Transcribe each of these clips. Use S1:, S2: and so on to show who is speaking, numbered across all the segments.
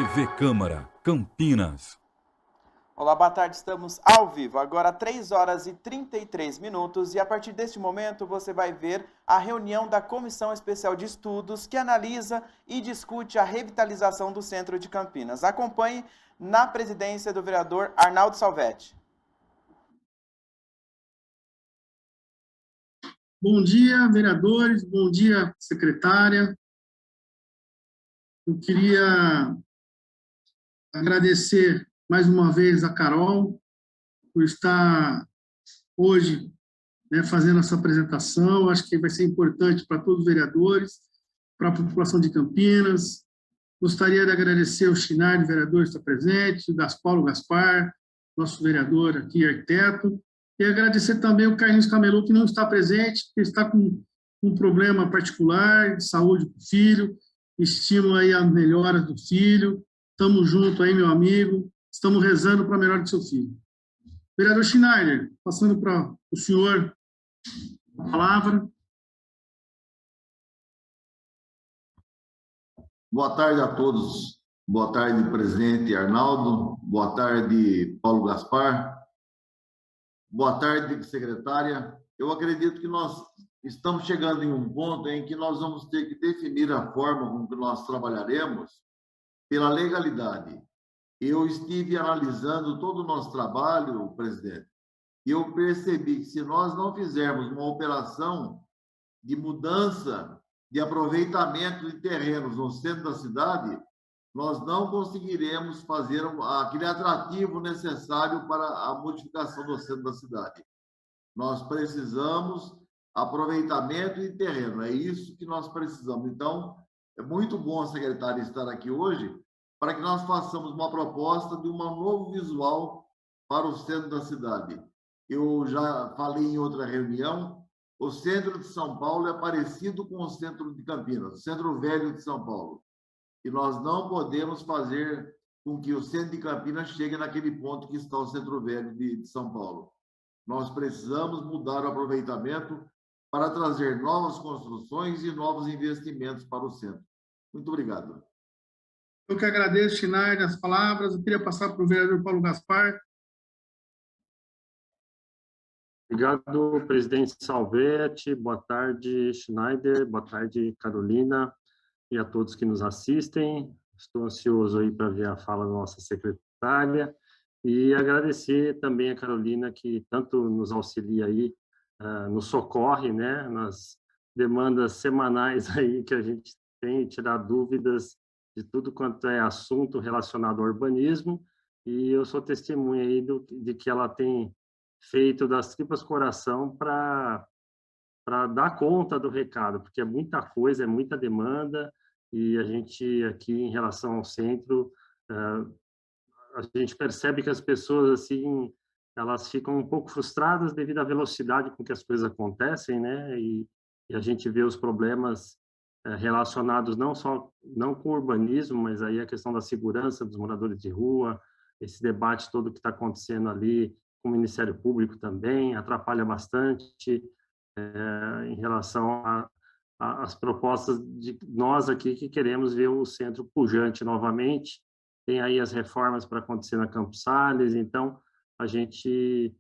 S1: TV Câmara, Campinas.
S2: Olá, boa tarde, estamos ao vivo, agora 3 horas e 33 minutos e a partir deste momento você vai ver a reunião da Comissão Especial de Estudos que analisa e discute a revitalização do centro de Campinas. Acompanhe na presidência do vereador Arnaldo Salvetti.
S3: Bom dia, vereadores, bom dia, secretária. Eu queria agradecer mais uma vez a Carol por estar hoje, né, fazendo essa apresentação. Acho que vai ser importante para todos os vereadores, para a população de Campinas. Gostaria de agradecer ao Schneider, vereador, que está presente, o Paulo Gaspar, nosso vereador aqui, arquiteto, e agradecer também o Carlinhos Camelô, que não está presente, porque está com um problema particular de saúde do filho, estimo aí a melhora do filho, estamos juntos aí, meu amigo, estamos rezando para a melhora do seu filho. Vereador Schneider, passando para o senhor a palavra.
S4: Boa tarde a todos. Boa tarde, presidente Arnaldo. Boa tarde, Paulo Gaspar. Boa tarde, secretária. Eu acredito que nós estamos chegando em um ponto em que nós vamos ter que definir a forma como que nós trabalharemos pela legalidade. Eu estive analisando todo o nosso trabalho, presidente, e eu percebi que se nós não fizermos uma operação de mudança, de aproveitamento de terrenos no centro da cidade, nós não conseguiremos fazer aquele atrativo necessário para a modificação do centro da cidade. Nós precisamos aproveitamento de terreno, é isso que nós precisamos. Então, é muito bom a secretária estar aqui hoje para que nós façamos uma proposta de um novo visual para o centro da cidade. Eu já falei em outra reunião, o centro de São Paulo é parecido com o centro de Campinas, o centro velho de São Paulo. E nós não podemos fazer com que o centro de Campinas chegue naquele ponto que está o centro velho de São Paulo. Nós precisamos mudar o aproveitamento para trazer novas construções e novos investimentos para o centro. Muito obrigado.
S3: Eu que agradeço, Schneider, as palavras. Eu queria passar para o vereador Paulo Gaspar.
S5: Obrigado, presidente Salvetti. Boa tarde, Schneider. Boa tarde, Carolina, e a todos que nos assistem. Estou ansioso aí para ver a fala da nossa secretária e agradecer também a Carolina, que tanto nos auxilia aí, nos socorre, né, nas demandas semanais aí que a gente tem, tirar dúvidas de tudo quanto é assunto relacionado ao urbanismo, e eu sou testemunha aí de que ela tem feito das tripas coração para dar conta do recado, porque é muita coisa, é muita demanda, e a gente aqui, em relação ao centro, a gente percebe que as pessoas, assim, elas ficam um pouco frustradas devido à velocidade com que as coisas acontecem, né? E a gente vê os problemas relacionados não com o urbanismo, mas aí a questão da segurança dos moradores de rua, esse debate todo que está acontecendo ali com o Ministério Público também, atrapalha bastante em relação às propostas de nós aqui que queremos ver o centro pujante novamente. Tem aí as reformas para acontecer na Campos Sales, então a gente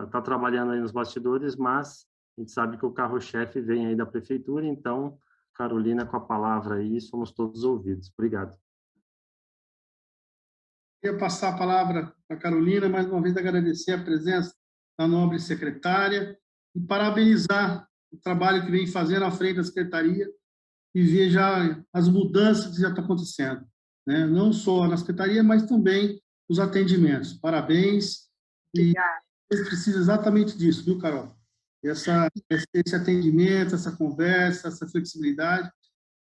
S5: está trabalhando aí nos bastidores, mas a gente sabe que o carro-chefe vem aí da prefeitura, então, Carolina, com a palavra aí, somos todos ouvidos. Obrigado.
S3: Queria passar a palavra para a Carolina, mais uma vez agradecer a presença da nobre secretária e parabenizar o trabalho que vem fazendo à frente da secretaria e ver já as mudanças que já estão acontecendo, né? Não só na secretaria, mas também os atendimentos. Parabéns. E precisa exatamente disso, viu, Carol? Esse atendimento, essa conversa, essa flexibilidade,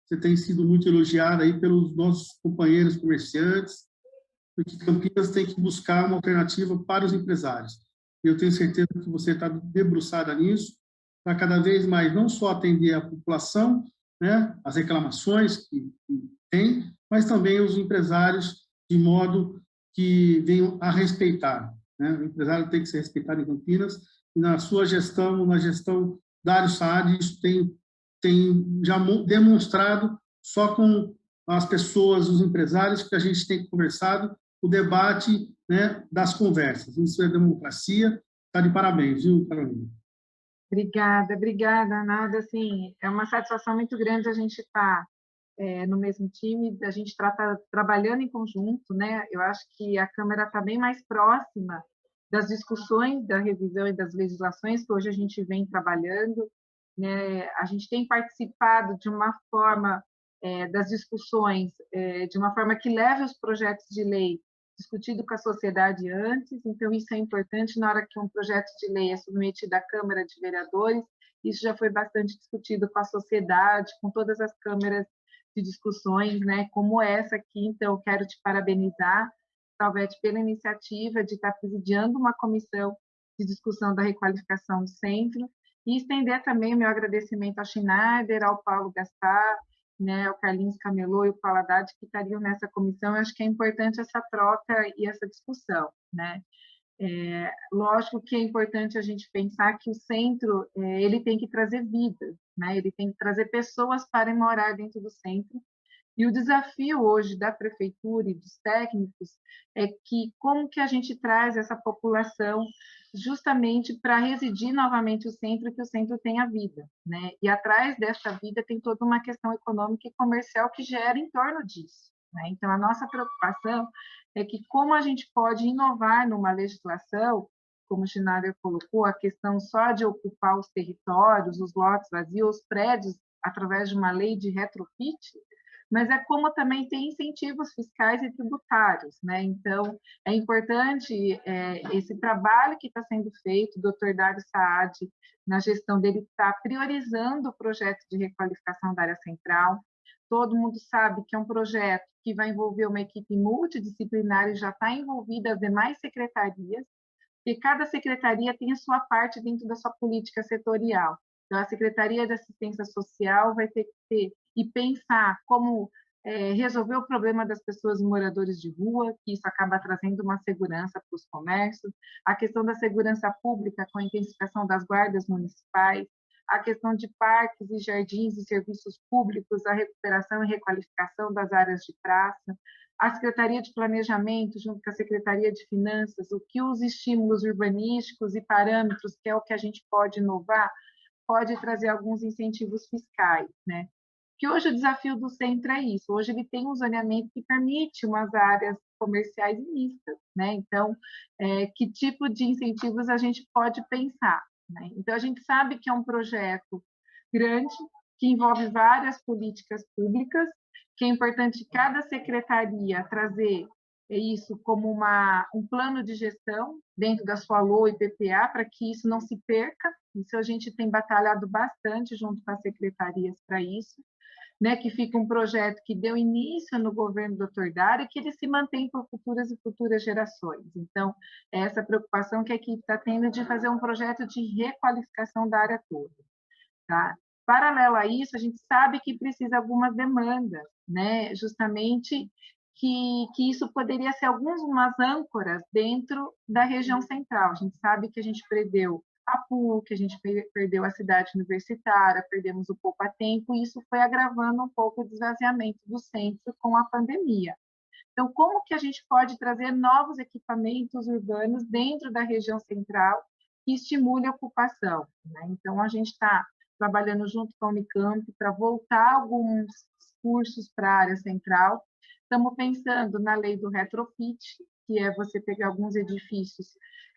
S3: você tem sido muito elogiada aí pelos nossos companheiros comerciantes, porque Campinas tem que buscar uma alternativa para os empresários. Eu tenho certeza que você está debruçada nisso, para cada vez mais não só atender a população, né, as reclamações que tem, mas também os empresários, de modo que venham a respeitar, né? O empresário tem que ser respeitado em Campinas, e na sua gestão, na gestão Dário Saad, isso tem já demonstrado só com as pessoas, os empresários, que a gente tem conversado, o debate, né, das conversas. Isso é democracia. Está de parabéns, viu, Carolina?
S6: Obrigada, Arnaldo. Assim, é uma satisfação muito grande a gente estar no mesmo time, a gente trabalhando em conjunto, né? Eu acho que a Câmara está bem mais próxima das discussões da revisão e das legislações que hoje a gente vem trabalhando, né? A gente tem participado de uma forma das discussões, de uma forma que leve os projetos de lei discutido com a sociedade antes, então isso é importante na hora que um projeto de lei é submetido à Câmara de Vereadores, isso já foi bastante discutido com a sociedade, com todas as câmaras de discussões, né, como essa aqui. Então, eu quero te parabenizar, Salvete, pela iniciativa de estar presidindo uma comissão de discussão da requalificação do centro, e estender também o meu agradecimento ao Schneider, ao Paulo Gaspar, né, o Carlinhos Camelô e o Paulo Haddad, que estariam nessa comissão. Eu acho que é importante essa troca e essa discussão, né? Lógico que é importante a gente pensar que o centro ele tem que trazer vida, né? Ele tem que trazer pessoas para morar dentro do centro. E o desafio hoje da prefeitura e dos técnicos é que como que a gente traz essa população justamente para residir novamente o centro, que o centro tenha vida, né? E atrás dessa vida tem toda uma questão econômica e comercial que gera em torno disso, né? Então, a nossa preocupação é que como a gente pode inovar numa legislação, como o Schneider colocou, a questão só de ocupar os territórios, os lotes vazios, os prédios, através de uma lei de retrofit, mas é como também tem incentivos fiscais e tributários, né? Então, é importante esse trabalho que está sendo feito, o doutor Dário Saad, na gestão dele, está priorizando o projeto de requalificação da área central. Todo mundo sabe que é um projeto que vai envolver uma equipe multidisciplinar e já está envolvida as demais secretarias, e cada secretaria tem a sua parte dentro da sua política setorial. Então, a Secretaria de Assistência Social vai ter que ter e pensar como resolver o problema das pessoas moradores de rua, que isso acaba trazendo uma segurança para os comércios, a questão da segurança pública com a intensificação das guardas municipais, a questão de parques e jardins e serviços públicos, a recuperação e requalificação das áreas de praça, a Secretaria de Planejamento, junto com a Secretaria de Finanças, o que os estímulos urbanísticos e parâmetros, que é o que a gente pode inovar, pode trazer alguns incentivos fiscais, né? Que hoje o desafio do centro é isso. Hoje ele tem um zoneamento que permite umas áreas comerciais mistas, né? Então, que tipo de incentivos a gente pode pensar, né? Então, a gente sabe que é um projeto grande, que envolve várias políticas públicas, que é importante cada secretaria trazer isso como um plano de gestão dentro da sua LOA e PPA, para que isso não se perca. Isso a gente tem batalhado bastante junto com as secretarias para isso, né? Que fica um projeto que deu início no governo do Dr. Dário e que ele se mantém por futuras e futuras gerações. Então, é essa preocupação que a equipe está tendo de fazer um projeto de requalificação da área toda, tá? Paralelo a isso, a gente sabe que precisa algumas demandas, né? Justamente que isso poderia ser algumas âncoras dentro da região central. A gente sabe que a gente perdeu a PUC, a gente perdeu a cidade universitária, perdemos o Poupa Tempo, e isso foi agravando um pouco o desvaziamento do centro com a pandemia. Então, como que a gente pode trazer novos equipamentos urbanos dentro da região central que estimule a ocupação, né? Então, a gente está trabalhando junto com a Unicamp para voltar alguns cursos para a área central. Estamos pensando na lei do retrofit, que é você pegar alguns edifícios,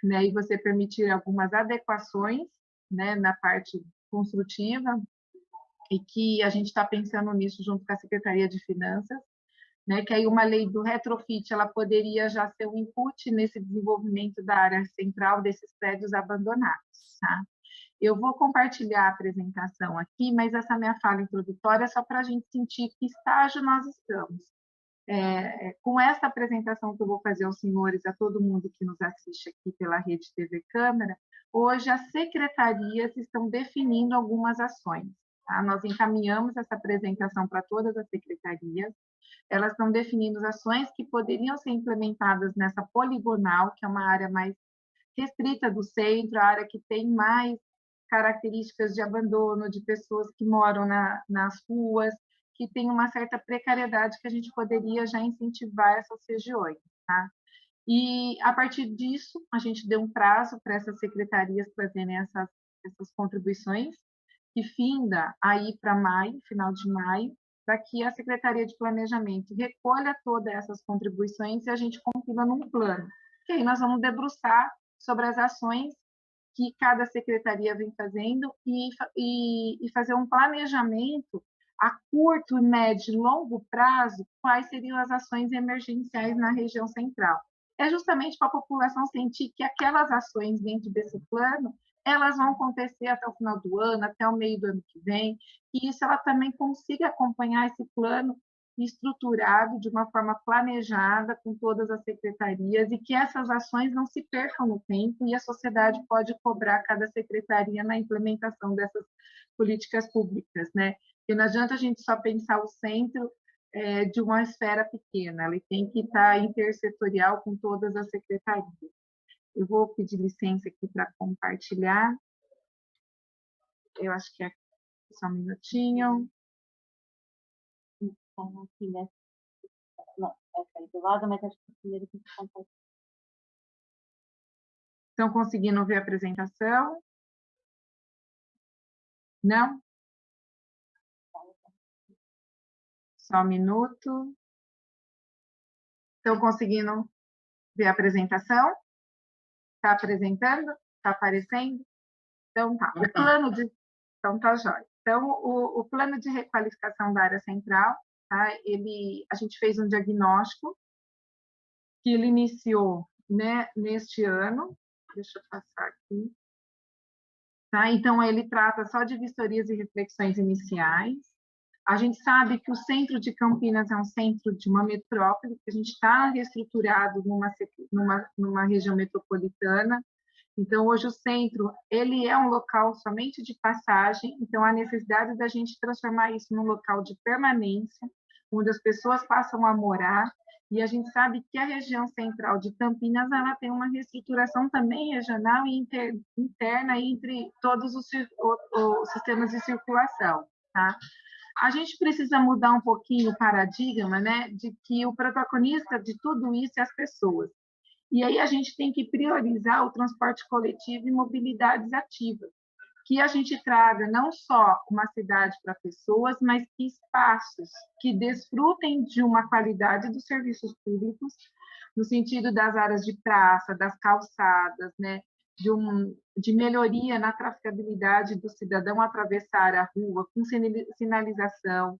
S6: né, e você permitir algumas adequações, né, na parte construtiva, e que a gente está pensando nisso junto com a Secretaria de Finanças, né, que aí uma lei do retrofit ela poderia já ser um input nesse desenvolvimento da área central desses prédios abandonados, tá? Eu vou compartilhar a apresentação aqui, mas essa minha fala introdutória é só para a gente sentir que estágio nós estamos. Com essa apresentação que eu vou fazer aos senhores, a todo mundo que nos assiste aqui pela Rede TV Câmara, hoje as secretarias estão definindo algumas ações, tá? Nós encaminhamos essa apresentação para todas as secretarias, elas estão definindo ações que poderiam ser implementadas nessa poligonal, que é uma área mais restrita do centro, a área que tem mais características de abandono, de pessoas que moram nas ruas, que tem uma certa precariedade que a gente poderia já incentivar essas regiões, tá? E, a partir disso, a gente deu um prazo para essas secretarias trazerem essas contribuições, que finda aí para maio, final de maio, para que a Secretaria de Planejamento recolha todas essas contribuições e a gente compila num plano. E aí nós vamos debruçar sobre as ações que cada secretaria vem fazendo e fazer um planejamento a curto, médio e longo prazo, quais seriam as ações emergenciais na região central. É justamente para a população sentir que aquelas ações dentro desse plano, elas vão acontecer até o final do ano, até o meio do ano que vem, e isso ela também consiga acompanhar esse plano estruturado de uma forma planejada com todas as secretarias e que essas ações não se percam no tempo e a sociedade pode cobrar cada secretaria na implementação dessas políticas públicas, né? Porque não adianta a gente só pensar o centro de uma esfera pequena, ele tem que estar intersetorial com todas as secretarias. Eu vou pedir licença aqui para compartilhar. Eu acho que é só um minutinho.
S7: Não, essa aí do lado, mas acho que primeiro tem que compartilhar.
S6: Estão conseguindo ver a apresentação? Não? Só um minuto. Estão conseguindo ver a apresentação? Está apresentando? Está aparecendo? Então, tá. O plano de... Então, tá jóia. Então, o plano de requalificação da área central, tá? A gente fez um diagnóstico que ele iniciou, né, neste ano. Deixa eu passar aqui. Tá? Então, ele trata só de vistorias e reflexões iniciais. A gente sabe que o centro de Campinas é um centro de uma metrópole, que a gente está reestruturado numa região metropolitana. Então, hoje o centro ele é um local somente de passagem, então há necessidade da gente transformar isso num local de permanência, onde as pessoas passam a morar, e a gente sabe que a região central de Campinas ela tem uma reestruturação também regional e interna entre todos os sistemas de circulação, tá? A gente precisa mudar um pouquinho o paradigma, né, de que o protagonista de tudo isso é as pessoas. E aí a gente tem que priorizar o transporte coletivo e mobilidades ativas, que a gente traga não só uma cidade para pessoas, mas que espaços que desfrutem de uma qualidade dos serviços públicos, no sentido das áreas de praça, das calçadas, né, de melhoria na traficabilidade do cidadão atravessar a rua com sinalização,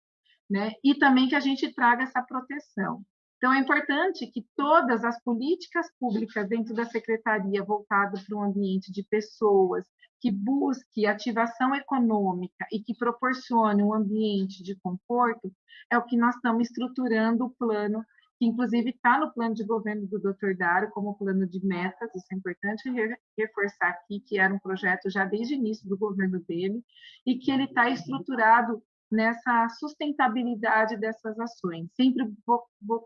S6: né, e também que a gente traga essa proteção. Então, é importante que todas as políticas públicas dentro da secretaria voltadas para um ambiente de pessoas, que busque ativação econômica e que proporcione um ambiente de conforto, é o que nós estamos estruturando o plano, que inclusive está no plano de governo do Dr. Dário como plano de metas. Isso é importante reforçar aqui, que era um projeto já desde o início do governo dele, e que ele está estruturado nessa sustentabilidade dessas ações, sempre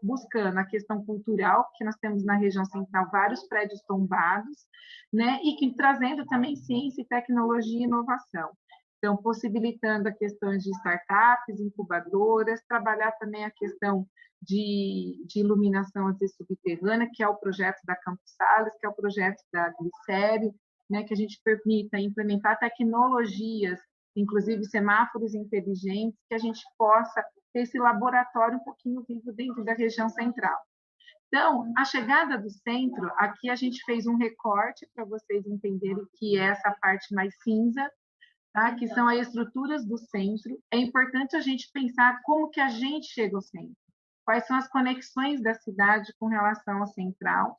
S6: buscando a questão cultural, que nós temos na região central vários prédios tombados, né, e que trazendo também ciência, tecnologia e inovação. Então, possibilitando a questão de startups, incubadoras, trabalhar também a questão de iluminação às vezes subterrânea, que é o projeto da Campos Sales, que é o projeto da Glicério, né, que a gente permita implementar tecnologias, inclusive semáforos inteligentes, que a gente possa ter esse laboratório um pouquinho vivo dentro da região central. Então, a chegada do centro, aqui a gente fez um recorte para vocês entenderem que é essa parte mais cinza, tá? Que são as estruturas do centro. É importante a gente pensar como que a gente chega ao centro, quais são as conexões da cidade com relação ao central,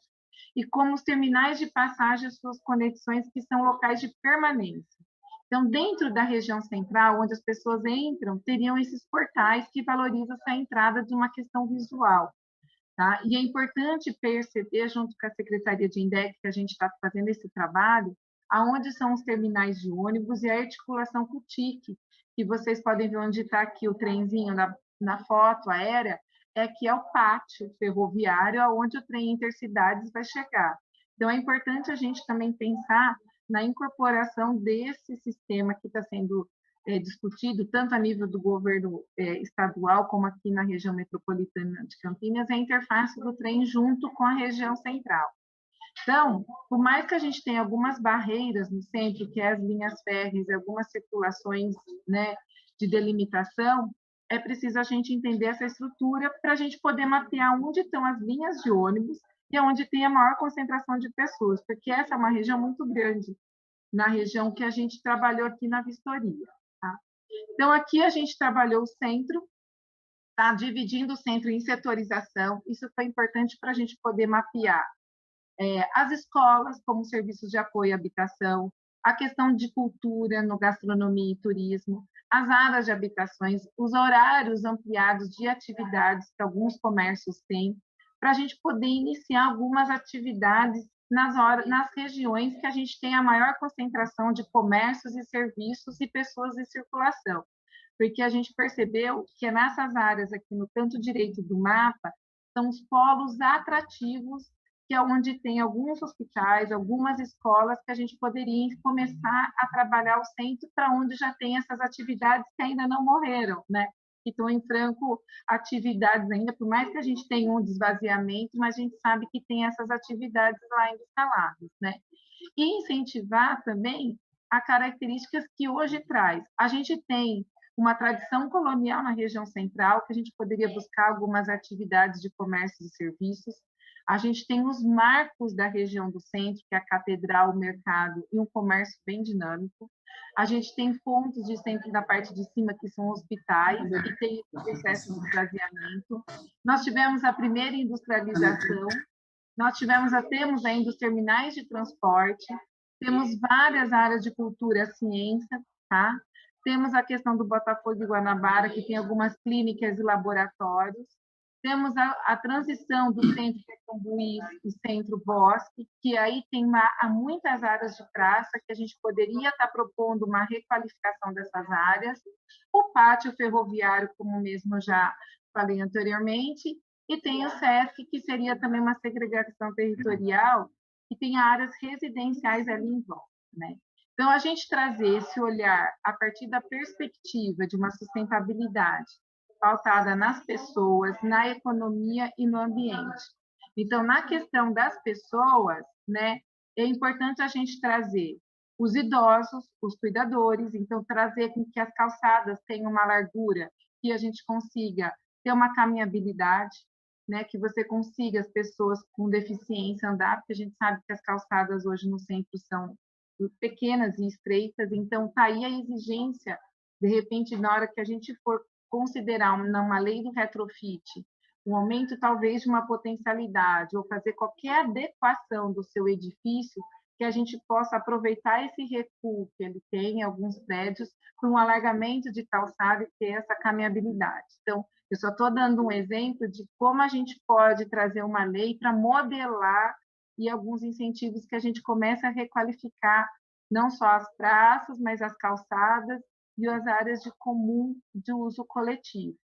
S6: e como os terminais de passagem, as suas conexões que são locais de permanência. Então, dentro da região central, onde as pessoas entram, teriam esses portais que valorizam essa entrada de uma questão visual. Tá? E é importante perceber, junto com a Secretaria de INDEC, que a gente está fazendo esse trabalho, aonde são os terminais de ônibus e a articulação com o TIC, que vocês podem ver onde está aqui o trenzinho na foto aérea, que é o pátio ferroviário, onde o trem intercidades vai chegar. Então, é importante a gente também pensar na incorporação desse sistema que está sendo discutido, tanto a nível do governo estadual, como aqui na região metropolitana de Campinas, é a interface do trem junto com a região central. Então, por mais que a gente tenha algumas barreiras no centro, que é as linhas férreas e algumas circulações, né, de delimitação, é preciso a gente entender essa estrutura para a gente poder mapear onde estão as linhas de ônibus e onde tem a maior concentração de pessoas, porque essa é uma região muito grande, na região que a gente trabalhou aqui na vistoria. Tá? Então, aqui a gente trabalhou o centro, tá? Dividindo o centro em setorização, isso foi importante para a gente poder mapear as escolas como serviços de apoio à habitação, a questão de cultura no gastronomia e turismo, as áreas de habitações, os horários ampliados de atividades que alguns comércios têm, para a gente poder iniciar algumas atividades nas regiões que a gente tem a maior concentração de comércios e serviços e pessoas em circulação. Porque a gente percebeu que nessas áreas aqui no canto direito do mapa são os polos atrativos, que é onde tem alguns hospitais, algumas escolas que a gente poderia começar a trabalhar o centro para onde já tem essas atividades que ainda não morreram, né? Que estão em franco atividades ainda, por mais que a gente tenha um desvaziamento, mas a gente sabe que tem essas atividades lá ainda instaladas, né? E incentivar também as características que hoje traz. A gente tem uma tradição colonial na região central, que a gente poderia buscar algumas atividades de comércio e serviços. A gente tem os marcos da região do centro, que é a catedral, o mercado e um comércio bem dinâmico. A gente tem pontos de centro da parte de cima, que são hospitais, e tem processo de esvaziamento. Nós tivemos a primeira industrialização, temos ainda os terminais de transporte, temos várias áreas de cultura, ciência, tá? Temos a questão do Botafogo e Guanabara, que tem algumas clínicas e laboratórios. Temos a transição do centro Cambuí e centro Bosque, que aí tem muitas áreas de praça que a gente poderia estar propondo uma requalificação dessas áreas. O pátio ferroviário, como mesmo já falei anteriormente, e tem o SESC, que seria também uma segregação territorial, que tem áreas residenciais ali em volta, né? Então, a gente trazer esse olhar a partir da perspectiva de uma sustentabilidade pautada nas pessoas, na economia e no ambiente. Então, na questão das pessoas, né, é importante a gente trazer os idosos, os cuidadores, então trazer com que as calçadas tenham uma largura, que a gente consiga ter uma caminhabilidade, né, que você consiga as pessoas com deficiência andar, porque a gente sabe que as calçadas hoje no centro são pequenas e estreitas, então está aí a exigência, de repente, na hora que a gente for considerar uma lei do retrofit, um aumento talvez de uma potencialidade, ou fazer qualquer adequação do seu edifício, que a gente possa aproveitar esse recuo que ele tem em alguns prédios, para um alargamento de calçada e ter essa caminhabilidade. Então, eu só estou dando um exemplo de como a gente pode trazer uma lei para modelar e alguns incentivos que a gente começa a requalificar não só as praças, mas as calçadas e as áreas de comum de uso coletivo.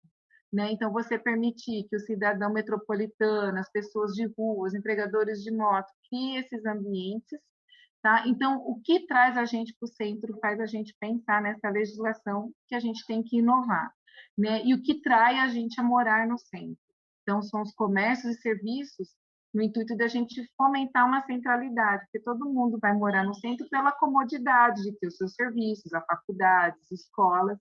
S6: Né? Então, você permitir que o cidadão metropolitano, as pessoas de rua, os entregadores de moto, criem esses ambientes. Tá? Então, o que traz a gente para o centro faz a gente pensar nessa legislação que a gente tem que inovar. Né? E o que trai a gente a morar no centro. Então, são os comércios e serviços no intuito da gente fomentar uma centralidade, porque todo mundo vai morar no centro pela comodidade de ter os seus serviços, a faculdades, escolas,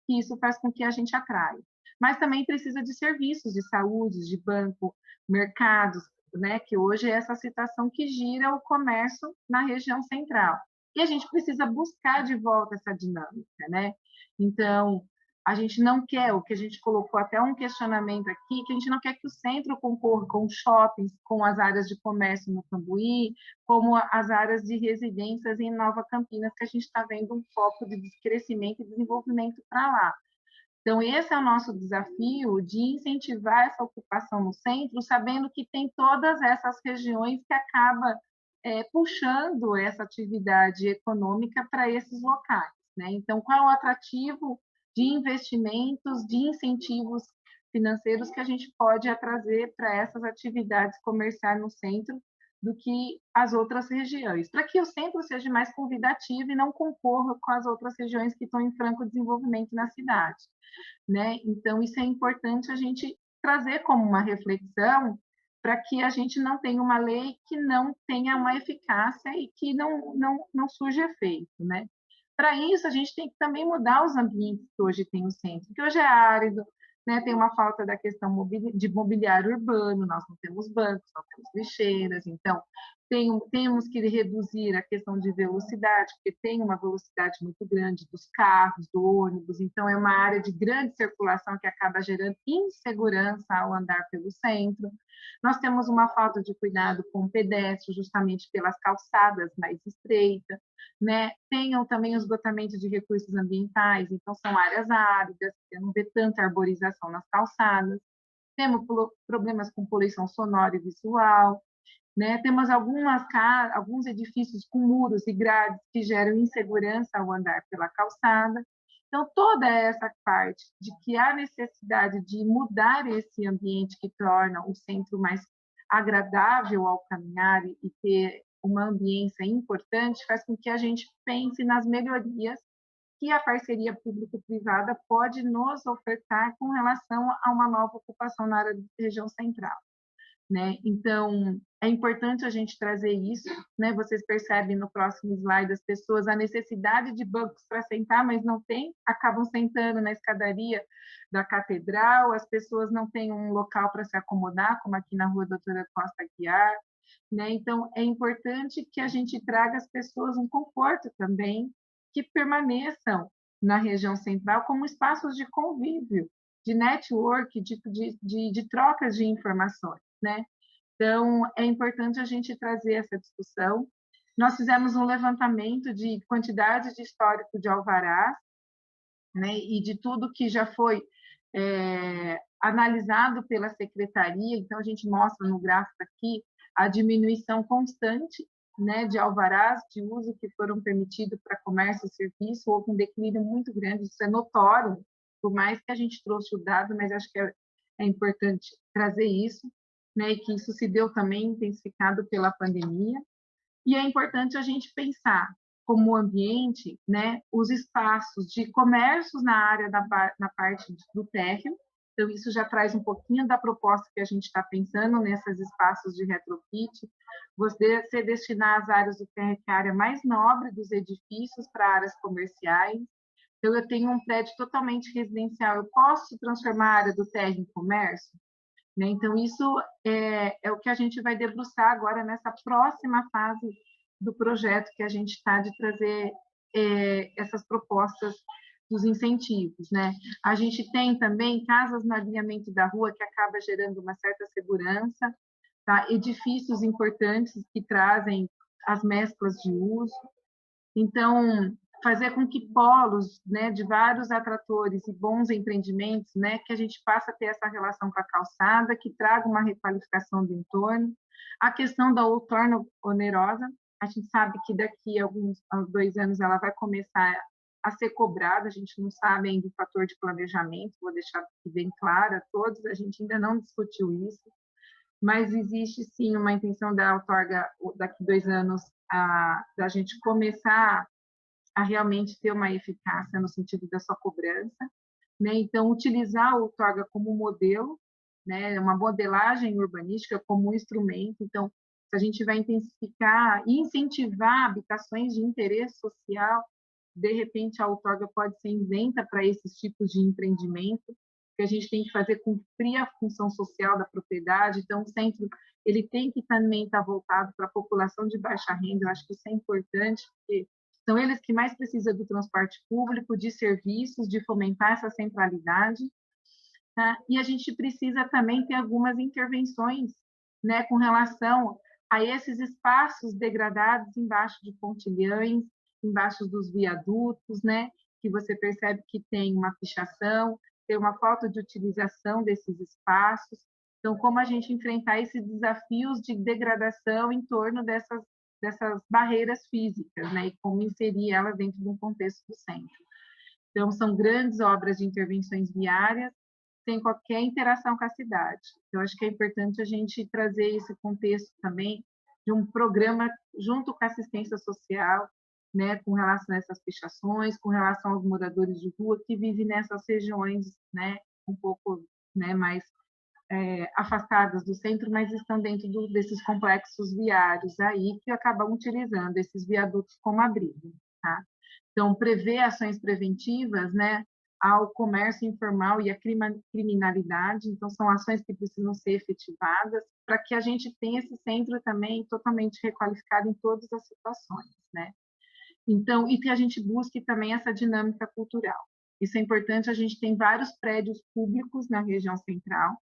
S6: e isso faz com que a gente atraia. Mas também precisa de serviços de saúde, de banco, mercados, né, que hoje é essa situação que gira o comércio na região central. E a gente precisa buscar de volta essa dinâmica, né? Então, a gente não quer, o que a gente colocou até um questionamento aqui, que a gente não quer que o centro concorra com shoppings, com as áreas de comércio no Cambuí, como as áreas de residências em Nova Campinas, que a gente está vendo um foco de crescimento e desenvolvimento para lá. Então, esse é o nosso desafio de incentivar essa ocupação no centro, sabendo que tem todas essas regiões que acaba puxando essa atividade econômica para esses locais. Né? Então, qual é o atrativo de investimentos, de incentivos financeiros que a gente pode trazer para essas atividades comerciais no centro, do que as outras regiões, para que o centro seja mais convidativo e não concorra com as outras regiões que estão em franco desenvolvimento na cidade, né? Então, isso é importante a gente trazer como uma reflexão para que a gente não tenha uma lei que não tenha uma eficácia e que não surja efeito, né? Para isso, a gente tem que também mudar os ambientes que hoje tem o centro, que hoje é árido, né? Tem uma falta da questão de mobiliário urbano, nós não temos bancos, não temos lixeiras, então temos que reduzir a questão de velocidade, porque tem uma velocidade muito grande dos carros, do ônibus, então é uma área de grande circulação que acaba gerando insegurança ao andar pelo centro. Nós temos uma falta de cuidado com o pedestre, justamente pelas calçadas mais estreitas, né? Tenham também o esgotamento de recursos ambientais, então são áreas áridas, você não vê tanta arborização nas calçadas. Temos problemas com poluição sonora e visual, né? Temos alguns edifícios com muros e grades que geram insegurança ao andar pela calçada. Então, toda essa parte de que há necessidade de mudar esse ambiente que torna o centro mais agradável ao caminhar e ter uma ambiência importante, faz com que a gente pense nas melhorias que a parceria público-privada pode nos ofertar com relação a uma nova ocupação na área da região central, né? Então, é importante a gente trazer isso, né? Vocês percebem no próximo slide as pessoas a necessidade de bancos para sentar, mas não tem, acabam sentando na escadaria da catedral, as pessoas não têm um local para se acomodar, como aqui na Rua Doutora Costa Aguiar, né? Então, é importante que a gente traga às pessoas um conforto também, que permaneçam na região central como espaços de convívio, de network, de trocas de informações, né? Então, é importante a gente trazer essa discussão. Nós fizemos um levantamento de quantidade de histórico de alvarás, né, e de tudo que já foi analisado pela secretaria. Então, a gente mostra no gráfico aqui a diminuição constante, né, de alvarás de uso que foram permitidos para comércio e serviço. Houve um declínio muito grande, isso é notório, por mais que a gente trouxe o dado, mas acho que é importante trazer isso, né, e que isso se deu também intensificado pela pandemia. E é importante a gente pensar como ambiente, né, os espaços de comércios na área na parte do térreo. Então, isso já traz um pouquinho da proposta que a gente está pensando nesses espaços de retrofit. Você destinar as áreas do térreo, que é a área mais nobre dos edifícios, para áreas comerciais. Então, eu tenho um prédio totalmente residencial, eu posso transformar a área do térreo em comércio? Né? Então, isso é o que a gente vai debruçar agora nessa próxima fase do projeto, que a gente está de trazer essas propostas dos incentivos, né? A gente tem também casas no alinhamento da rua, que acaba gerando uma certa segurança, tá? Edifícios importantes que trazem as mesclas de uso. Então, fazer com que polos, né, de vários atratores e bons empreendimentos, né, que a gente passe a ter essa relação com a calçada, que traga uma requalificação do entorno. A questão da outorga onerosa, a gente sabe que daqui a 2 anos ela vai começar a ser cobrada, a gente não sabe ainda o fator de planejamento, vou deixar aqui bem claro a todos, a gente ainda não discutiu isso, mas existe sim uma intenção da outorga daqui a 2 anos da gente começar a realmente ter uma eficácia no sentido da sua cobrança, né? Então, utilizar o outorga como modelo, né? Uma modelagem urbanística como um instrumento. Então, se a gente vai intensificar e incentivar habitações de interesse social, de repente a outorga pode ser isenta para esses tipos de empreendimento, que a gente tem que fazer cumprir a função social da propriedade. Então, o centro ele tem que também estar voltado para a população de baixa renda. Eu acho que isso é importante, porque são eles que mais precisam do transporte público, de serviços, de fomentar essa centralidade. Tá? E a gente precisa também ter algumas intervenções, né, com relação a esses espaços degradados embaixo de pontilhões, embaixo dos viadutos, né, que você percebe que tem uma pichação, tem uma falta de utilização desses espaços. Então, como a gente enfrentar esses desafios de degradação em torno dessas barreiras físicas, né, e como inserir elas dentro de um contexto do centro. Então, são grandes obras de intervenções viárias, sem qualquer interação com a cidade. Eu acho que é importante a gente trazer esse contexto também de um programa junto com a assistência social, né, com relação a essas pichações, com relação aos moradores de rua que vivem nessas regiões, né, um pouco, né, mais afastadas do centro, mas estão dentro desses complexos viários aí que acabam utilizando esses viadutos como abrigo, tá? Então, prever ações preventivas, né, ao comércio informal e à criminalidade, então são ações que precisam ser efetivadas para que a gente tenha esse centro também totalmente requalificado em todas as situações, né? Então, e que a gente busque também essa dinâmica cultural. Isso é importante, a gente tem vários prédios públicos na região central.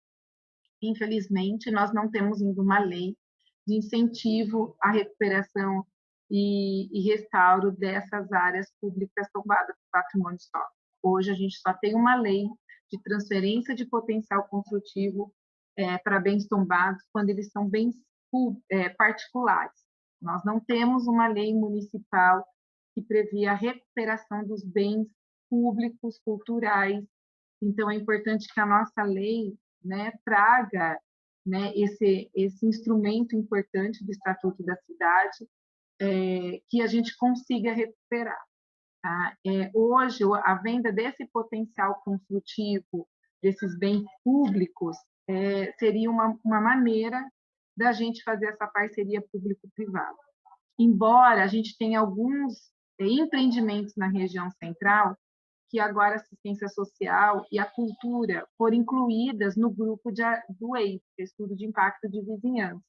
S6: Infelizmente, nós não temos ainda uma lei de incentivo à recuperação e restauro dessas áreas públicas tombadas por patrimônio histórico. Hoje, a gente só tem uma lei de transferência de potencial construtivo para bens tombados quando eles são bens particulares. Nós não temos uma lei municipal que previa a recuperação dos bens públicos, culturais. Então, é importante que a nossa lei, né, traga, né, esse instrumento importante do Estatuto da Cidade, que a gente consiga recuperar. Tá? Hoje, a venda desse potencial construtivo, desses bens públicos, seria uma maneira da gente fazer essa parceria público-privada. Embora a gente tenha alguns empreendimentos na região central, que agora a assistência social e a cultura foram incluídas no grupo do EIV, que é Estudo de Impacto de Vizinhança.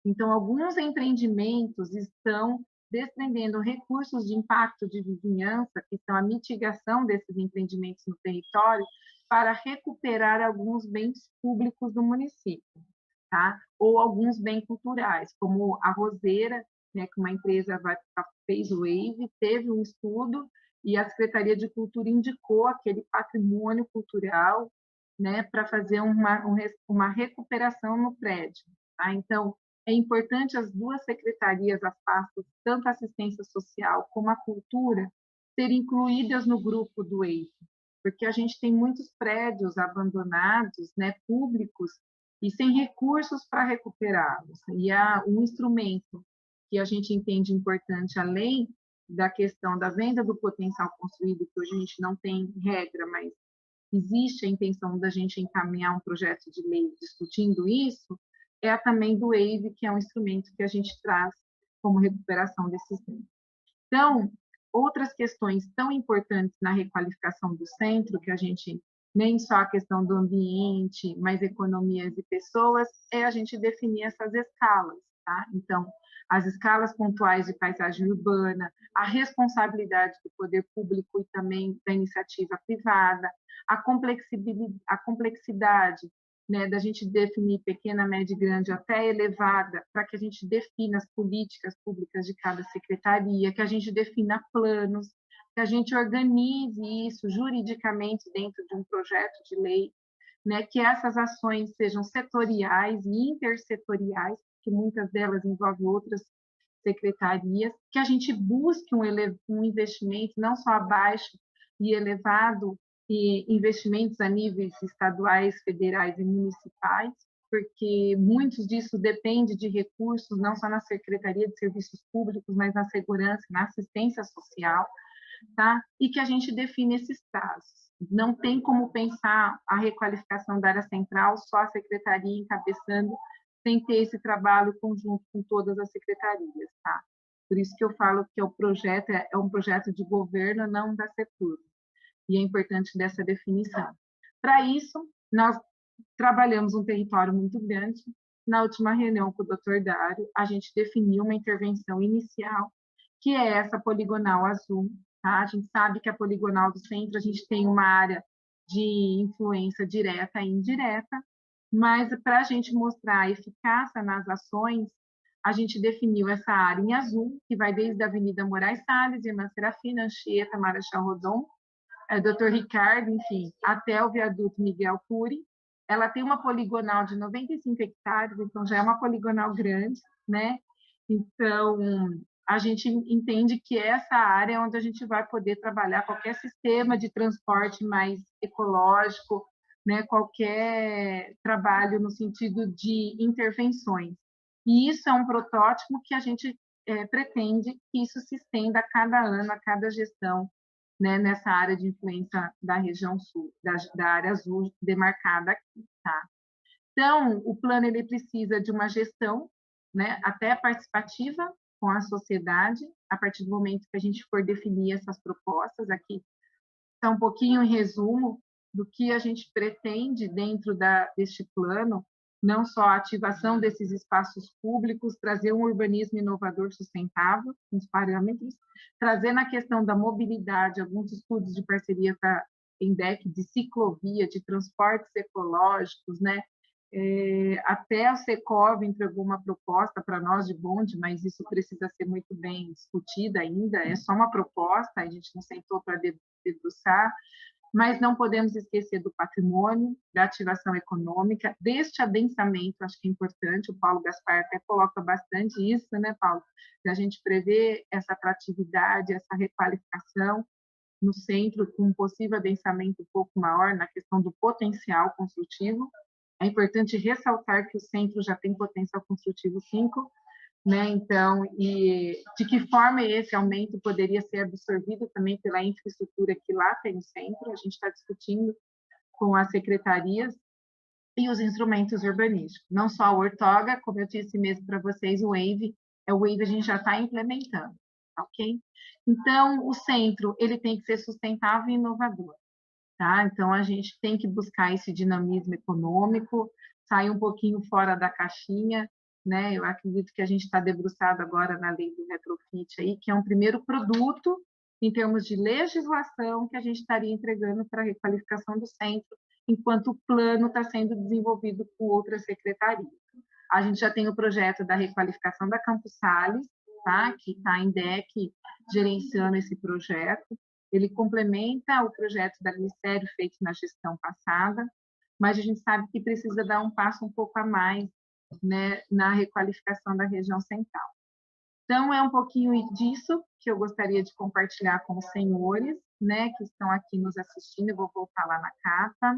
S6: Então, alguns empreendimentos estão desprendendo recursos de impacto de vizinhança, que são a mitigação desses empreendimentos no território, para recuperar alguns bens públicos do município, tá? Ou alguns bens culturais, como a Roseira, né, que uma empresa fez o EIV, teve um estudo e a Secretaria de Cultura indicou aquele patrimônio cultural, né, para fazer uma recuperação no prédio. Tá? Então, é importante as duas secretarias, as pastas, tanto a assistência social como a cultura, serem incluídas no grupo do EIV, porque a gente tem muitos prédios abandonados, né, públicos, e sem recursos para recuperá-los. E há um instrumento que a gente entende importante, além da questão da venda do potencial construído, que hoje a gente não tem regra, mas existe a intenção da gente encaminhar um projeto de lei discutindo isso, é também do EIV, que é um instrumento que a gente traz como recuperação desses bens. Então, outras questões tão importantes na requalificação do centro, que a gente, nem só a questão do ambiente, mas economias e pessoas, é a gente definir essas escalas, tá? Então, as escalas pontuais de paisagem urbana, a responsabilidade do poder público e também da iniciativa privada, a complexidade, né, da gente definir pequena, média e grande até elevada, para que a gente defina as políticas públicas de cada secretaria, que a gente defina planos, que a gente organize isso juridicamente dentro de um projeto de lei, né, que essas ações sejam setoriais e intersetoriais, que muitas delas envolvem outras secretarias, que a gente busque um investimento não só abaixo e elevado, e investimentos a níveis estaduais, federais e municipais, porque muitos disso depende de recursos, não só na Secretaria de Serviços Públicos, mas na segurança, na assistência social, tá? E que a gente define esses prazos. Não tem como pensar a requalificação da área central só a secretaria encabeçando, sem ter esse trabalho conjunto com todas as secretarias, tá? Por isso que eu falo que o projeto é um projeto de governo, não da Setur. E é importante dessa definição. Para isso, nós trabalhamos um território muito grande. Na última reunião com o Dr. Dário, a gente definiu uma intervenção inicial, que é essa poligonal azul. Tá? A gente sabe que a poligonal do centro, a gente tem uma área de influência direta e indireta, mas para a gente mostrar a eficácia nas ações, a gente definiu essa área em azul, que vai desde a Avenida Moraes Salles, Irmã Serafina, Anchieta, Marechal Rodon, Dr. Ricardo, enfim, até o viaduto Miguel Cury. Ela tem uma poligonal de 95 hectares, então já é uma poligonal grande, né? Então, a gente entende que essa área é onde a gente vai poder trabalhar qualquer sistema de transporte mais ecológico, né? Qualquer trabalho no sentido de intervenções. E isso é um protótipo que a gente pretende que isso se estenda a cada ano, a cada gestão, né, nessa área de influência da região sul, da área azul demarcada aqui, tá? Então, o plano ele precisa de uma gestão, né, até participativa com a sociedade, a partir do momento que a gente for definir essas propostas. Aqui está um pouquinho em resumo do que a gente pretende dentro deste plano, não só a ativação desses espaços públicos, trazer um urbanismo inovador sustentável, com os parâmetros, trazer na questão da mobilidade, alguns estudos de parceria com a ENDEC, de ciclovia, de transportes ecológicos, né? Até a Secov entregou uma proposta para nós de bonde, mas isso precisa ser muito bem discutida ainda, é só uma proposta, a gente não sentou para debruçar, mas não podemos esquecer do patrimônio, da ativação econômica, deste adensamento, acho que é importante, o Paulo Gaspar até coloca bastante isso, né, Paulo? Da gente prever essa atratividade, essa requalificação no centro, com um possível adensamento um pouco maior na questão do potencial construtivo. É importante ressaltar que o centro já tem potencial construtivo 5, né? Então, e de que forma esse aumento poderia ser absorvido também pela infraestrutura que lá tem no centro. A gente está discutindo com as secretarias e os instrumentos urbanísticos. Não só o Ortoga, como eu disse mesmo para vocês, o Wave a gente já está implementando, ok? Então, o centro, ele tem que ser sustentável e inovador, tá? Então, a gente tem que buscar esse dinamismo econômico, sair um pouquinho fora da caixinha, né? Eu acredito que a gente está debruçado agora na lei do retrofit aí, que é um primeiro produto em termos de legislação que a gente estaria entregando para a requalificação do centro, enquanto o plano está sendo desenvolvido com outras secretarias. A gente já tem o projeto da requalificação da Campos Sales, tá? Que está em DEC gerenciando esse projeto. Ele complementa o projeto da Ministério feito na gestão passada, mas a gente sabe que precisa dar um passo um pouco a mais, né, na requalificação da região central. Então, é um pouquinho disso que eu gostaria de compartilhar com os senhores, né, que estão aqui nos assistindo. Eu vou voltar lá na capa,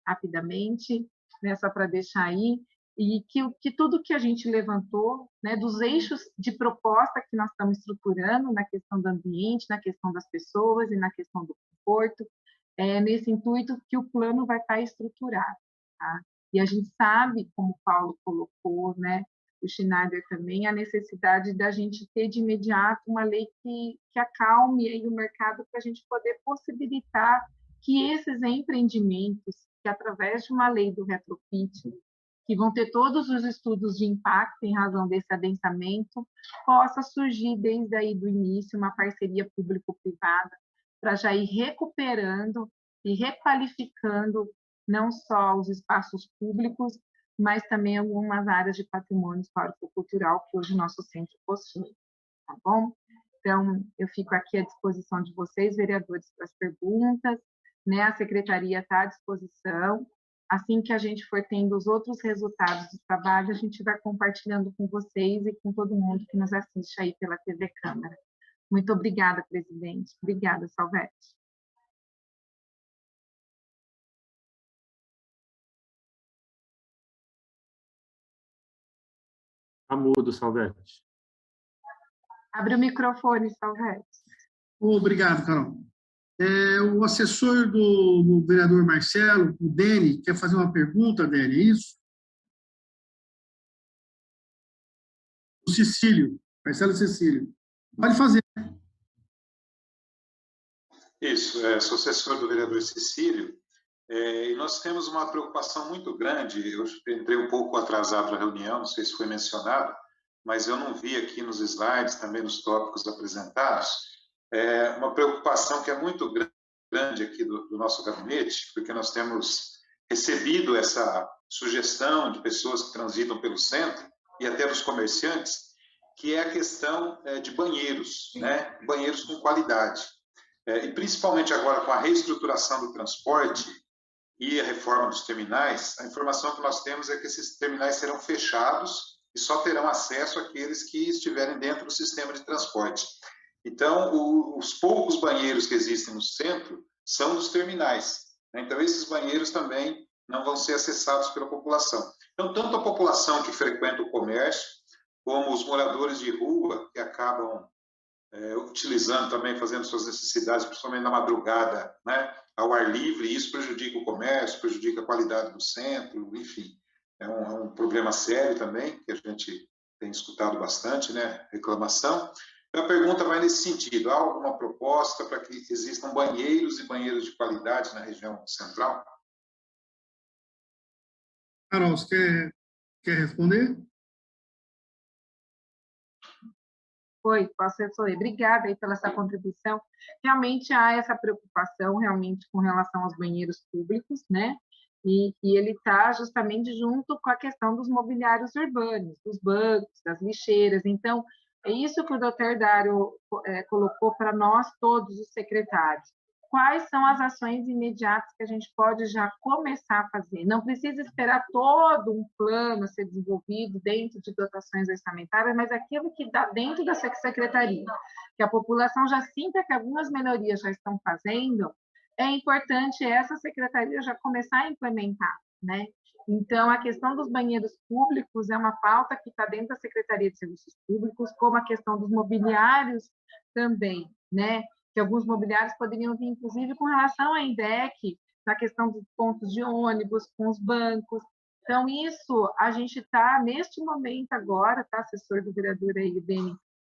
S6: rapidamente, né, só para deixar aí, e que tudo que a gente levantou, né, dos eixos de proposta que nós estamos estruturando na questão do ambiente, na questão das pessoas e na questão do conforto, nesse intuito que o plano vai estar estruturado, tá? E a gente sabe, como o Paulo colocou, né, o Schneider também, a necessidade da gente ter de imediato uma lei que acalme aí o mercado para a gente poder possibilitar que esses empreendimentos, que através de uma lei do retrofit, que vão ter todos os estudos de impacto em razão desse adensamento, possa surgir desde aí do início uma parceria público-privada para já ir recuperando e requalificando não só os espaços públicos, mas também algumas áreas de patrimônio histórico-cultural que hoje o nosso centro possui, tá bom? Então, eu fico aqui à disposição de vocês, vereadores, para as perguntas, né? A secretaria está à disposição. Assim que a gente for tendo os outros resultados do trabalho, a gente vai compartilhando com vocês e com todo mundo que nos assiste aí pela TV Câmara. Muito obrigada, presidente. Obrigada, Salvete.
S5: Está mudo, Salvete.
S6: Abre o microfone, Salvete.
S3: Obrigado, Carol. O assessor do vereador Marcelo, o Dene, quer fazer uma pergunta, Dene, é isso? O Cecílio, Marcelo Cecílio. Pode fazer.
S8: Isso, sou assessor do vereador Cecílio, e nós temos uma preocupação muito grande. Eu entrei um pouco atrasado na reunião, não sei se foi mencionado, mas eu não vi aqui nos slides, também nos tópicos apresentados, uma preocupação que é muito grande aqui do nosso gabinete, porque nós temos recebido essa sugestão de pessoas que transitam pelo centro e até dos comerciantes, que é a questão de banheiros, né? Banheiros com qualidade. E principalmente agora com a reestruturação do transporte e a reforma dos terminais, a informação que nós temos é que esses terminais serão fechados e só terão acesso àqueles que estiverem dentro do sistema de transporte. Então, os poucos banheiros que existem no centro são dos terminais, né? Então, esses banheiros também não vão ser acessados pela população. Então, tanto a população que frequenta o comércio, como os moradores de rua, que acabam utilizando também, fazendo suas necessidades, principalmente na madrugada, né, ao ar livre, e isso prejudica o comércio, prejudica a qualidade do centro, enfim. É um problema sério também, que a gente tem escutado bastante, né, reclamação. A pergunta vai nesse sentido: há alguma proposta para que existam banheiros e banheiros de qualidade na região central?
S3: Carol, você quer responder?
S6: Oi, posso responder. Obrigada aí pela essa contribuição. Realmente há essa preocupação realmente com relação aos banheiros públicos, né? E ele está justamente junto com a questão dos mobiliários urbanos, dos bancos, das lixeiras. Então, é isso que o doutor Dário colocou para nós, todos os secretários. Quais são as ações imediatas que a gente pode já começar a fazer? Não precisa esperar todo um plano ser desenvolvido dentro de dotações orçamentárias, mas aquilo que dá dentro da secretaria, que a população já sinta que algumas melhorias já estão fazendo, é importante essa secretaria já começar a implementar, né? Então, a questão dos banheiros públicos é uma pauta que está dentro da Secretaria de Serviços Públicos, como a questão dos mobiliários também, né? Que alguns mobiliários poderiam vir, inclusive, com relação à INDEC, na questão dos pontos de ônibus, com os bancos. Então, isso a gente está, neste momento agora, tá, assessor do vereador aí,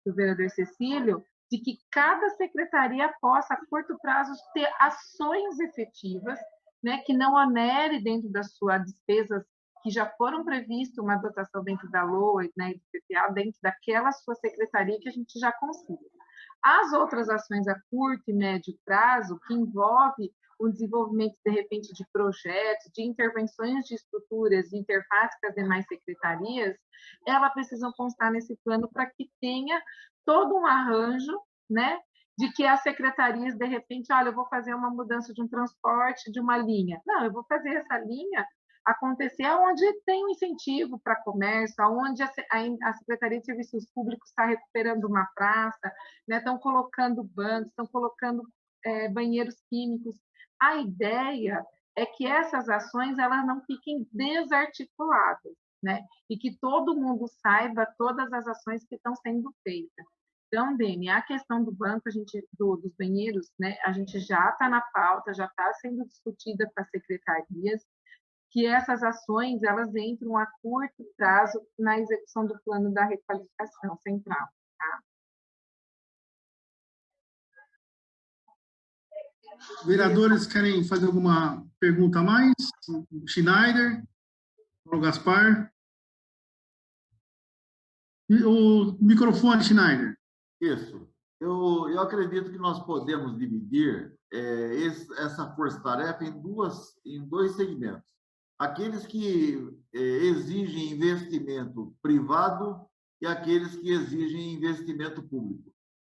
S6: do vereador Cecílio, de que cada secretaria possa, a curto prazo, ter ações efetivas, né, que não onere dentro das suas despesas que já foram previstas, uma dotação dentro da LOA, né, e do PPA, dentro daquela sua secretaria que a gente já consiga. As outras ações a curto e médio prazo, que envolve o desenvolvimento, de repente, de projetos, de intervenções de estruturas, de interface com as demais secretarias, elas precisam constar nesse plano para que tenha todo um arranjo, né, de que as secretarias, de repente, olha, eu vou fazer uma mudança de um transporte, de uma linha. Não, eu vou fazer essa linha acontecer onde tem um incentivo para comércio, onde a Secretaria de Serviços Públicos está recuperando uma praça, né, estão colocando bancos, estão colocando banheiros químicos. A ideia é que essas ações elas não fiquem desarticuladas, né, e que todo mundo saiba todas as ações que estão sendo feitas. Então, Deni, a questão do banco, dos banheiros, né, a gente já está na pauta, já está sendo discutida com as secretarias, que essas ações elas entram a curto prazo na execução do plano da requalificação central. Tá?
S3: Vereadores querem fazer alguma pergunta a mais? Schneider, Paulo Gaspar. O microfone, Schneider.
S4: Isso. Eu acredito que nós podemos dividir essa força-tarefa em dois segmentos. Aqueles que exigem investimento privado e aqueles que exigem investimento público.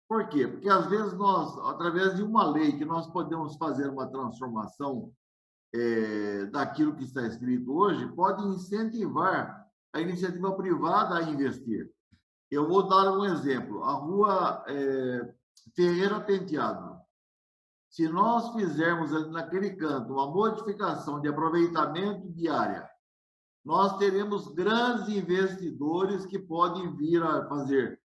S4: Por quê? Porque, às vezes, nós, através de uma lei que nós podemos fazer uma transformação daquilo que está escrito hoje, pode incentivar a iniciativa privada a investir. Eu vou dar um exemplo. A rua Ferreira Penteado. Se nós fizermos naquele canto uma modificação de aproveitamento de área, nós teremos grandes investidores que podem vir a fazer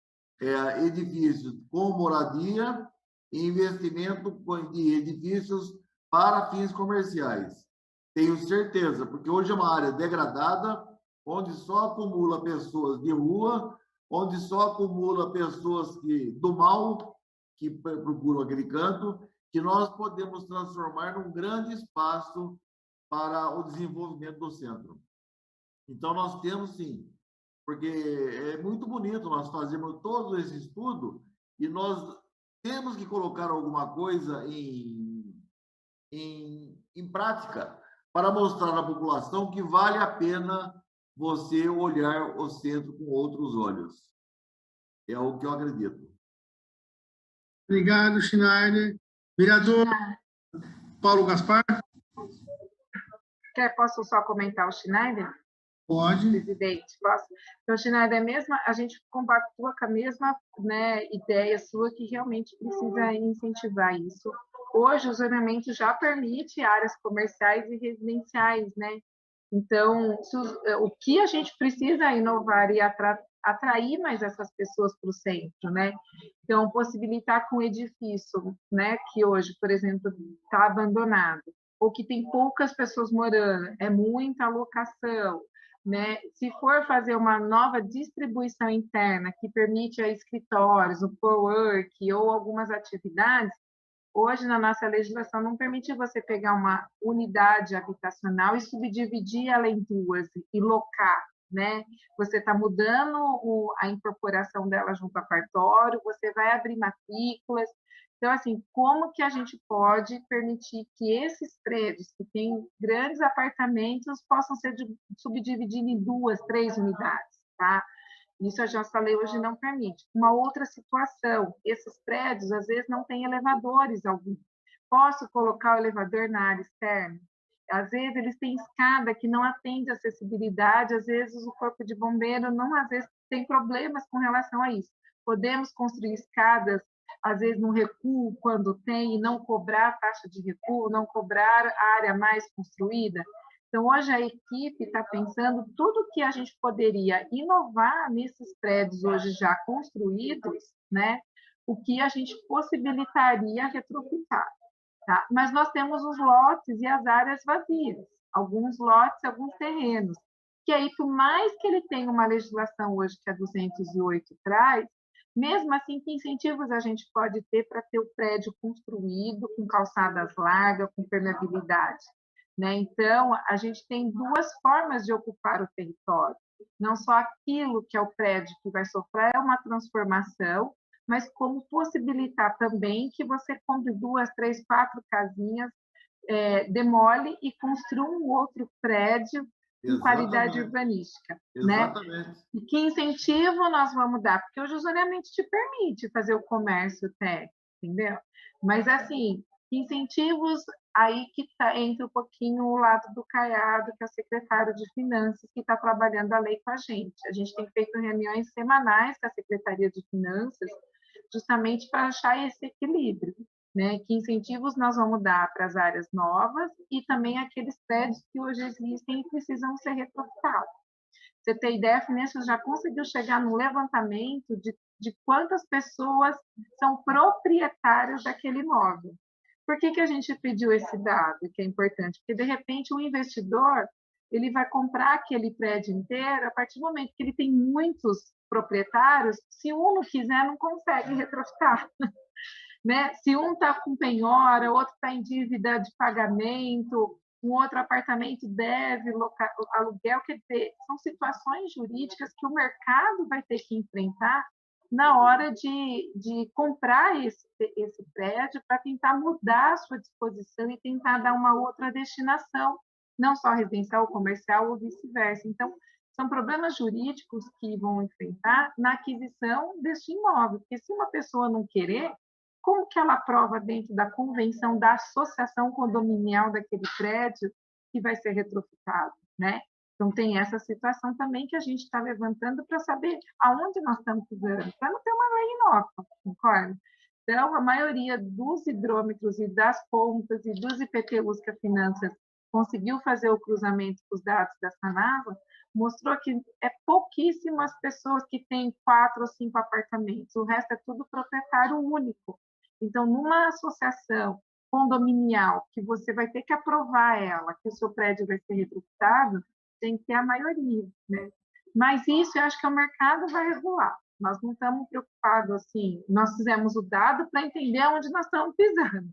S4: edifícios com moradia e investimento de edifícios para fins comerciais. Tenho certeza, porque hoje é uma área degradada, onde só acumula pessoas de rua, onde só acumula pessoas do mal, que procuram aquele canto, que nós podemos transformar num grande espaço para o desenvolvimento do centro. Então, nós temos, sim, porque é muito bonito nós fazermos todo esse estudo e nós temos que colocar alguma coisa em prática para mostrar à população que vale a pena você olhar o centro com outros olhos. É o que eu acredito.
S3: Obrigado, Schneider. Vereador Paulo Gaspar.
S6: Posso só comentar o Schneider?
S3: Pode.
S6: Presidente, posso? Então, Schneider, a gente compactua com a mesma, né, ideia sua que realmente precisa incentivar isso. Hoje, o zonamento já permite áreas comerciais e residenciais, né? Então, o que a gente precisa inovar e atrair mais essas pessoas para o centro, né? Então, possibilitar com o edifício, né, que hoje, por exemplo, está abandonado, ou que tem poucas pessoas morando, é muita alocação, né? Se for fazer uma nova distribuição interna que permite a escritórios, o cowork ou algumas atividades, hoje na nossa legislação não permite você pegar uma unidade habitacional e subdividir ela em duas e locar, né? Você está mudando a incorporação dela junto ao cartório, você vai abrir matrículas. Então, assim, como que a gente pode permitir que esses prédios que têm grandes apartamentos possam ser subdivididos em 2, 3 unidades, tá? Isso a nossa lei hoje não permite. Uma outra situação, esses prédios, às vezes, não têm elevadores algum. Posso colocar o elevador na área externa? Às vezes, eles têm escada que não atende a acessibilidade, às vezes, o corpo de bombeiro não, às vezes, tem problemas com relação a isso. Podemos construir escadas, às vezes, no recuo, quando tem, e não cobrar taxa de recuo, não cobrar a área mais construída. Então, hoje a equipe está pensando tudo que a gente poderia inovar nesses prédios hoje já construídos, né? O que a gente possibilitaria retrofitar, tá? Mas nós temos os lotes e as áreas vazias, alguns lotes, alguns terrenos, que aí, por mais que ele tenha uma legislação hoje que a 208 traz, mesmo assim, que incentivos a gente pode ter para ter o prédio construído, com calçadas largas, com permeabilidade? Né? Então, a gente tem duas formas de ocupar o território. Não só aquilo que é o prédio que vai sofrer uma transformação, mas como possibilitar também que você compre 2, 3, 4 casinhas, demole e construa um outro prédio com qualidade urbanística.
S4: Exatamente.
S6: Né? E que incentivo nós vamos dar? Porque hoje o zoneamento te permite fazer o comércio técnico, entendeu? Mas, assim, incentivos, aí que entra um pouquinho o lado do Caiado, que é o secretário de Finanças, que está trabalhando a lei com a gente. A gente tem feito reuniões semanais com a Secretaria de Finanças, justamente para achar esse equilíbrio, né? Que incentivos nós vamos dar para as áreas novas e também aqueles prédios que hoje existem e precisam ser retrofitados. Você tem ideia, a Finanças já conseguiu chegar no levantamento de quantas pessoas são proprietárias daquele imóvel. Por que a gente pediu esse dado, que é importante? Porque, de repente, o investidor ele vai comprar aquele prédio inteiro, a partir do momento que ele tem muitos proprietários, se um não quiser, não consegue retrofitar. Né? Se um está com penhora, o outro está em dívida de pagamento, um outro apartamento deve aluguel, quer dizer, são situações jurídicas que o mercado vai ter que enfrentar na hora de comprar esse prédio para tentar mudar a sua disposição e tentar dar uma outra destinação, não só residencial, comercial ou vice-versa. Então, são problemas jurídicos que vão enfrentar na aquisição deste imóvel, porque se uma pessoa não querer, como que ela prova dentro da convenção da associação condominial daquele prédio que vai ser retrofitado, né? Então, tem essa situação também que a gente está levantando para saber aonde nós estamos pisando, para não ter uma lei inócua, concorda? Então, a maioria dos hidrômetros e das pontas e dos IPTUs que a Finanças conseguiu fazer o cruzamento com os dados da Sanava, mostrou que é pouquíssimas pessoas que têm 4 ou 5 apartamentos, o resto é tudo proprietário único. Então, numa associação condominial, que você vai ter que aprovar ela, que o seu prédio vai ser retrofitado, tem que ter a maioria, né? Mas isso eu acho que o mercado vai regular. Nós não estamos preocupados assim, nós fizemos o dado para entender onde nós estamos pisando.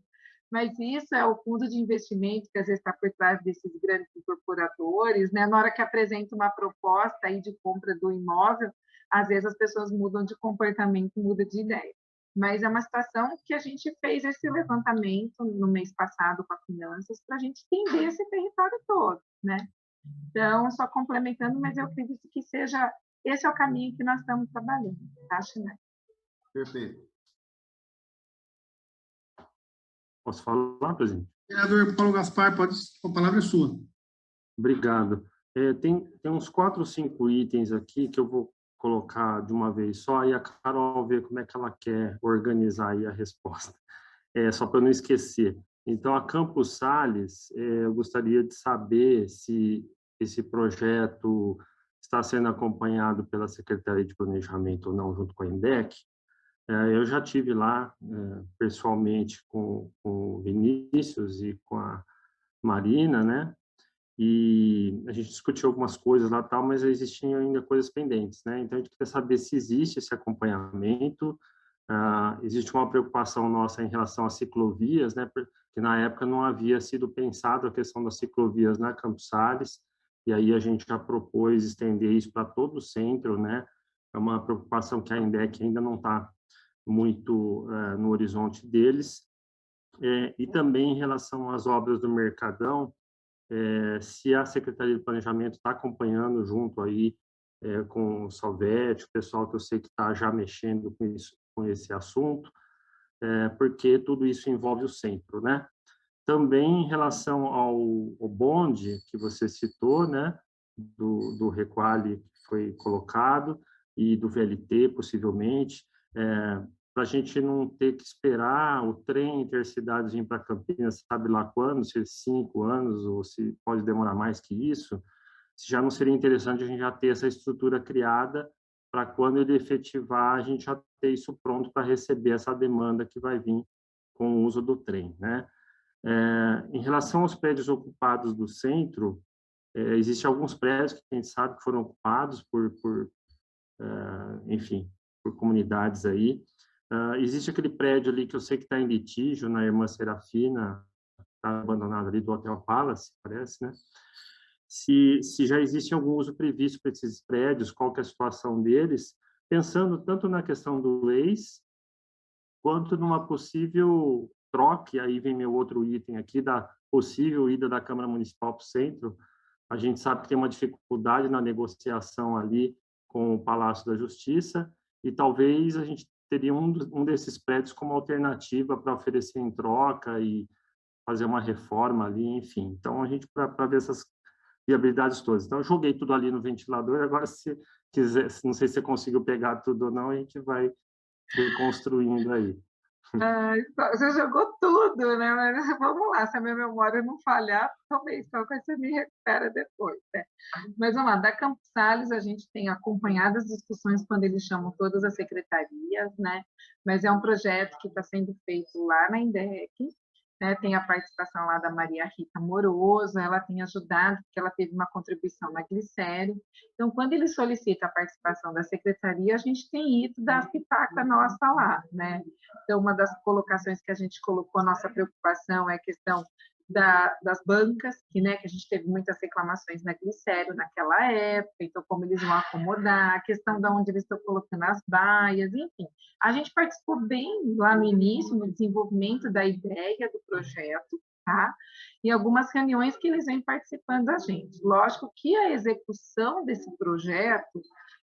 S6: Mas isso é o fundo de investimento que às vezes está por trás desses grandes incorporadores, né? Na hora que apresenta uma proposta aí de compra do imóvel, às vezes as pessoas mudam de comportamento, mudam de ideia. Mas é uma situação que a gente fez esse levantamento no mês passado com a Finanças para a gente entender esse território todo, né? Então, só complementando, mas eu acredito que esse é o caminho que nós estamos trabalhando, tá, Chinai?
S4: Perfeito.
S5: Posso falar, presidente?
S3: Vereador Paulo Gaspar, a palavra é sua.
S5: Obrigado. Tem uns 4 ou 5 itens aqui que eu vou colocar de uma vez só, e a Carol ver como é que ela quer organizar aí a resposta, só para eu não esquecer. Então, a Campos Sales, eu gostaria de saber se esse projeto está sendo acompanhado pela Secretaria de Planejamento ou não, junto com a INDEC. Eu já tive lá, pessoalmente, com o Vinícius e com a Marina, né? E a gente discutiu algumas coisas lá, tal, mas existiam ainda coisas pendentes, né? Então, a gente quer saber se existe esse acompanhamento. Existe uma preocupação nossa em relação às ciclovias, né? Porque na época não havia sido pensado a questão das ciclovias na Campos Sales, e aí a gente já propôs estender isso para todo o centro, né? É uma preocupação que a INDEC ainda não está muito no horizonte deles. E também em relação às obras do Mercadão, se a Secretaria de Planejamento está acompanhando junto aí com o Salvete, o pessoal que eu sei que está já mexendo com isso, com esse assunto, porque tudo isso envolve o centro, né? Também em relação ao bonde que você citou, né, do Requali que foi colocado e do VLT, possivelmente, para a gente não ter que esperar o trem intercidades vir para Campinas, sabe lá quando, se 5 anos ou se pode demorar mais que isso, se já não seria interessante a gente já ter essa estrutura criada para quando ele efetivar, a gente já ter isso pronto para receber essa demanda que vai vir com o uso do trem, né? Em relação aos prédios ocupados do centro, existem alguns prédios que a gente sabe que foram ocupados enfim, por comunidades aí. Existe aquele prédio ali que eu sei que está em litígio, na Irmã Serafina, está abandonado ali do Hotel Palace, parece, né? Se já existe algum uso previsto para esses prédios, qual que é a situação deles, pensando tanto na questão do ex, quanto numa possível troca, aí vem meu outro item aqui, da possível ida da Câmara Municipal para o centro. A gente sabe que tem uma dificuldade na negociação ali com o Palácio da Justiça, e talvez a gente teria um desses prédios como alternativa para oferecer em troca e fazer uma reforma ali, enfim. Então, a gente, para ver essas viabilidades todas. Então, eu joguei tudo ali no ventilador, agora, se quiser, não sei se você conseguiu pegar tudo ou não, a gente vai reconstruindo aí.
S6: Você jogou tudo, né? Mas vamos lá, se a minha memória não falhar, talvez qualquer coisa você me recupera depois, né? Mas vamos lá, da Campos Sales a gente tem acompanhado as discussões quando eles chamam todas as secretarias, né? Mas é um projeto que está sendo feito lá na INDEC, né? Tem a participação lá da Maria Rita Moroso, ela tem ajudado, porque ela teve uma contribuição na Glicério. Então, quando ele solicita a participação da secretaria, a gente tem ido das pitacas nossa lá, né? Então, uma das colocações que a gente colocou, a nossa preocupação é a questão das bancas, que a gente teve muitas reclamações na Glicério naquela época, então como eles vão acomodar, a questão de onde eles estão colocando as baias, enfim. A gente participou bem lá no início, no desenvolvimento da ideia do projeto, tá? E algumas reuniões que eles vêm participando da gente. Lógico que a execução desse projeto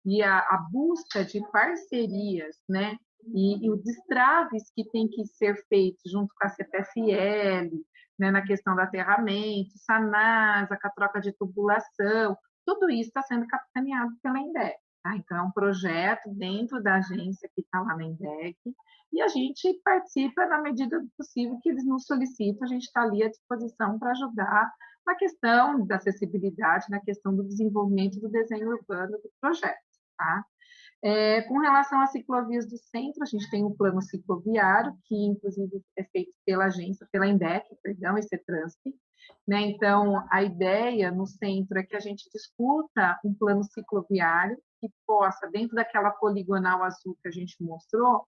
S6: e a busca de parcerias, né? E os destraves que tem que ser feitos junto com a CPFL, né, na questão do aterramento, SANASA, com a troca de tubulação, tudo isso está sendo capitaneado pela INDEC. Tá? Então, é um projeto dentro da agência que está lá na INDEC, e a gente participa na medida do possível que eles nos solicitam, a gente está ali à disposição para ajudar na questão da acessibilidade, na questão do desenvolvimento do desenho urbano do projeto. Tá? Com relação às ciclovias do centro, a gente tem um plano cicloviário, que inclusive é feito pela agência, pela INDEC, perdão, e CETRANSP, né? Então, a ideia no centro é que a gente discuta um plano cicloviário que possa, dentro daquela poligonal azul que a gente mostrou,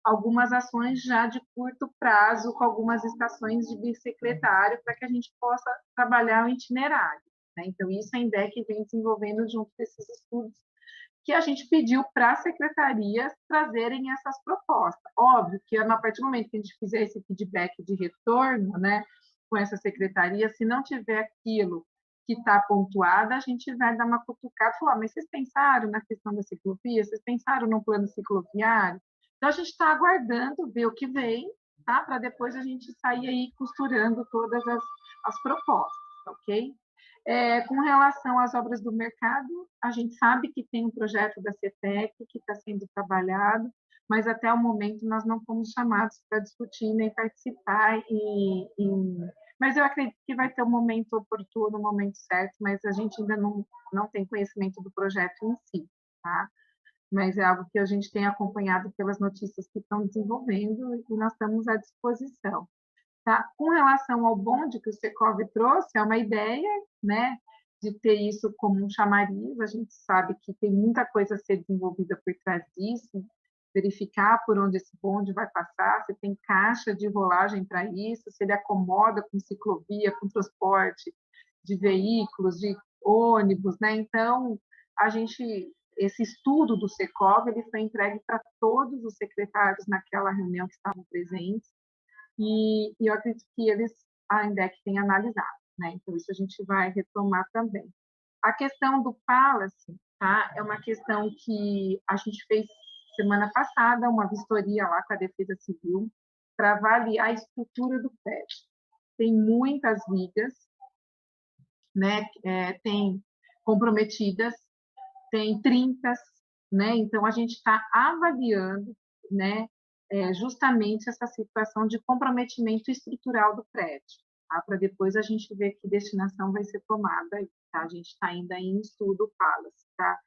S6: algumas ações já de curto prazo, com algumas estações de bicicletário, para que a gente possa trabalhar o itinerário, né? Então, isso a INDEC vem desenvolvendo junto desses estudos que a gente pediu para as secretarias trazerem essas propostas. Óbvio que, a partir do momento que a gente fizer esse feedback de retorno, né, com essa secretaria, se não tiver aquilo que está pontuado, a gente vai dar uma cutucada e falar, mas vocês pensaram na questão da ciclovia? Vocês pensaram no plano cicloviário? Então, a gente está aguardando ver o que vem, tá? Para depois a gente sair aí costurando todas as propostas, ok? Com relação às obras do mercado, a gente sabe que tem um projeto da CETEC que está sendo trabalhado, mas até o momento nós não fomos chamados para discutir nem participar em mas eu acredito que vai ter um momento oportuno, um momento certo, mas a gente ainda não tem conhecimento do projeto em si, tá? Mas é algo que a gente tem acompanhado pelas notícias que estão desenvolvendo e nós estamos à disposição. Tá? Com relação ao bonde que o Secov trouxe, é uma ideia, né, de ter isso como um chamariz. A gente sabe que tem muita coisa a ser desenvolvida por trás disso, verificar por onde esse bonde vai passar, se tem caixa de rolagem para isso, se ele acomoda com ciclovia, com transporte de veículos, de ônibus, né? Então, esse estudo do Secov, ele foi entregue para todos os secretários naquela reunião que estavam presentes, e eu acredito que eles, a INDEC, tem analisado, né? Então, isso a gente vai retomar também. A questão do Palace, tá? É uma questão que a gente fez semana passada, uma vistoria lá com a Defesa Civil, para avaliar a estrutura do prédio. Tem muitas vigas, né? Tem comprometidas, tem trincas, né? Então, a gente está avaliando, né, justamente essa situação de comprometimento estrutural do prédio, tá? Para depois a gente ver que destinação vai ser tomada, tá? A gente está ainda em estudo Palace, tá?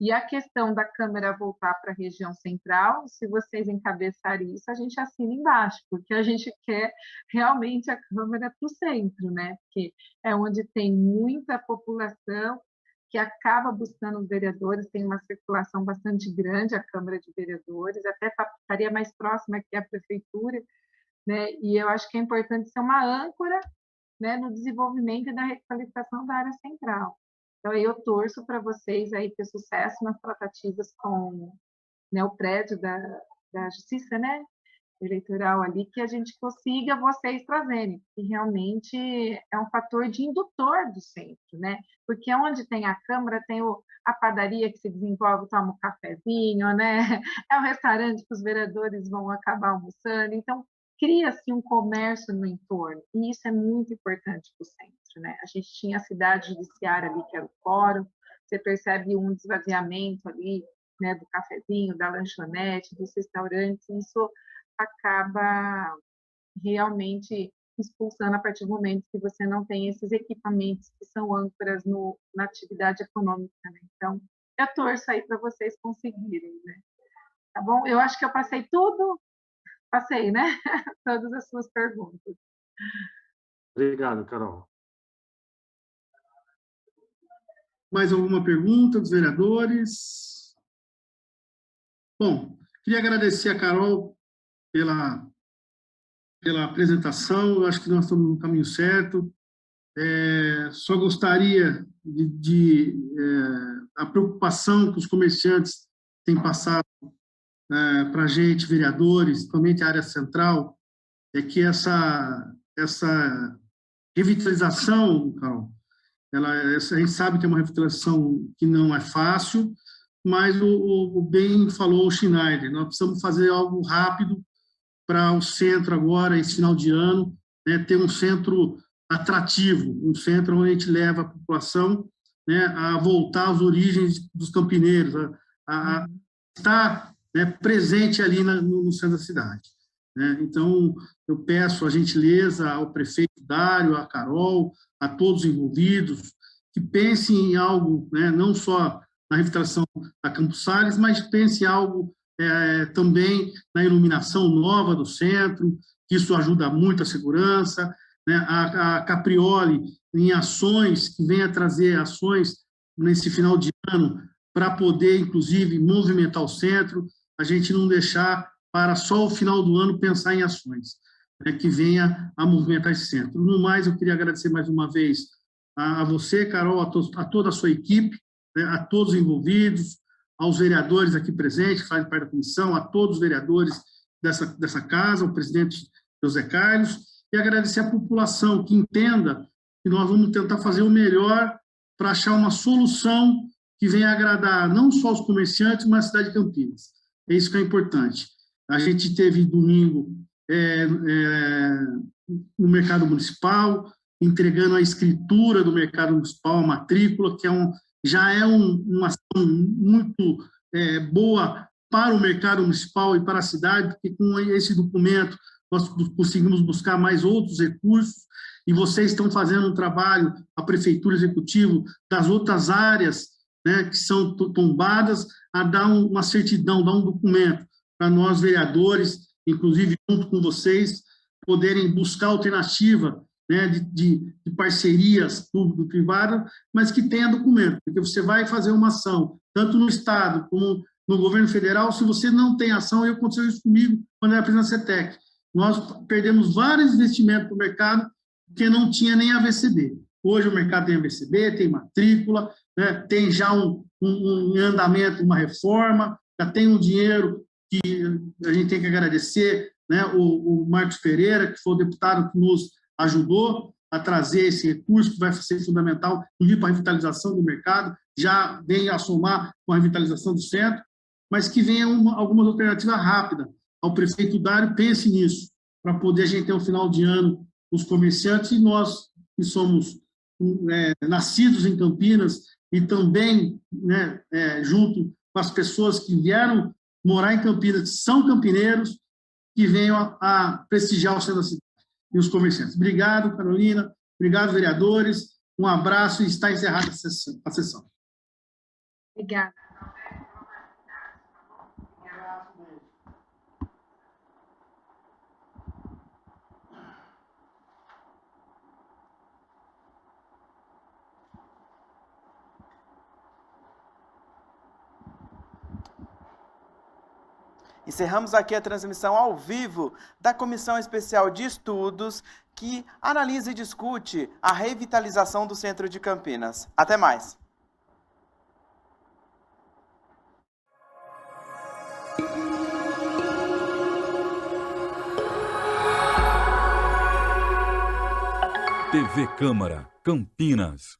S6: E a questão da Câmara voltar para a região central, se vocês encabeçarem isso, a gente assina embaixo, porque a gente quer realmente a Câmara para o centro, né? Porque é onde tem muita população que acaba buscando os vereadores, tem uma circulação bastante grande a Câmara de Vereadores, até estaria mais próxima que a Prefeitura, né? E eu acho que é importante ser uma âncora, né, no desenvolvimento e na requalificação da área central. Então, eu torço para vocês aí ter sucesso nas tratativas com, né, o prédio da Justiça, né, eleitoral ali, que a gente consiga vocês trazerem, que realmente é um fator de indutor do centro, né? Porque onde tem a Câmara, tem a padaria que se desenvolve, toma um cafezinho, né? É um restaurante que os vereadores vão acabar almoçando, então cria-se um comércio no entorno, e isso é muito importante para o centro, né? A gente tinha a cidade judiciária ali, que era o fórum, você percebe um esvaziamento ali, né, do cafezinho, da lanchonete, dos restaurantes, isso acaba realmente expulsando a partir do momento que você não tem esses equipamentos que são âncoras na atividade econômica, né? Então, eu torço aí para vocês conseguirem, né? Tá bom? Eu acho que eu passei tudo, passei, né? Todas as suas perguntas.
S5: Obrigado, Carol.
S3: Mais alguma pergunta dos vereadores? Bom, queria agradecer a Carol pela apresentação. Eu acho que nós estamos no caminho certo. Só gostaria a preocupação que os comerciantes têm passado para a gente, vereadores, principalmente a área central, é que essa revitalização, Carol, a gente sabe que é uma revitalização que não é fácil, mas bem falou o Schneider, nós precisamos fazer algo rápido para o centro agora, esse final de ano, né, ter um centro atrativo, um centro onde a gente leva a população, né, a voltar às origens dos campineiros, a estar, né, presente ali no centro da cidade, né? Então, eu peço a gentileza ao prefeito Dário, a Carol, a todos os envolvidos, que pensem em algo, né, não só na revitalização da Campos Sales, mas pensem em algo também na iluminação nova do centro, que isso ajuda muito a segurança, né? A Caprioli, em ações, que venha trazer ações nesse final de ano para poder, inclusive, movimentar o centro, a gente não deixar para só o final do ano pensar em ações, né, que venha a movimentar esse centro. No mais, eu queria agradecer mais uma vez a você, Carol, a toda a sua equipe, né, a todos os envolvidos, aos vereadores aqui presentes, que fazem parte da comissão, a todos os vereadores dessa casa, ao presidente José Carlos, e agradecer à população que entenda que nós vamos tentar fazer o melhor para achar uma solução que venha agradar não só os comerciantes, mas a cidade de Campinas. É isso que é importante. A gente teve domingo no mercado municipal, entregando a escritura do mercado municipal, a matrícula, que já é uma ação muito boa para o mercado municipal e para a cidade, porque com esse documento nós conseguimos buscar mais outros recursos, e vocês estão fazendo um trabalho, a Prefeitura Executiva, das outras áreas, né, que são tombadas, a dar uma certidão, dar um documento para nós, vereadores, inclusive junto com vocês, poderem buscar alternativa, né, de parcerias público-privada, mas que tenha documento, porque você vai fazer uma ação, tanto no Estado como no governo federal, se você não tem ação, e aconteceu isso comigo quando eu era presidente da CETEC. Nós perdemos vários investimentos para o mercado, porque não tinha nem AVCB. Hoje o mercado tem AVCB, tem matrícula, né, tem já em andamento uma reforma, já tem um dinheiro que a gente tem que agradecer, né, o Marcos Pereira, que foi o deputado que nos ajudou a trazer esse recurso, que vai ser fundamental para a revitalização do mercado, já vem a somar com a revitalização do centro, mas que venha algumas alternativas rápidas ao prefeito Dário, pense nisso, para poder a gente ter um final de ano os comerciantes, e nós que somos nascidos em Campinas e também, né, junto com as pessoas que vieram morar em Campinas, que são campineiros, que venham a prestigiar o centro da cidade e os comerciantes. Obrigado, Carolina. Obrigado, vereadores. Um abraço e está encerrada a sessão.
S6: Obrigada.
S2: Encerramos aqui a transmissão ao vivo da Comissão Especial de Estudos, que analisa e discute a revitalização do centro de Campinas. Até mais!
S1: TV Câmara, Campinas.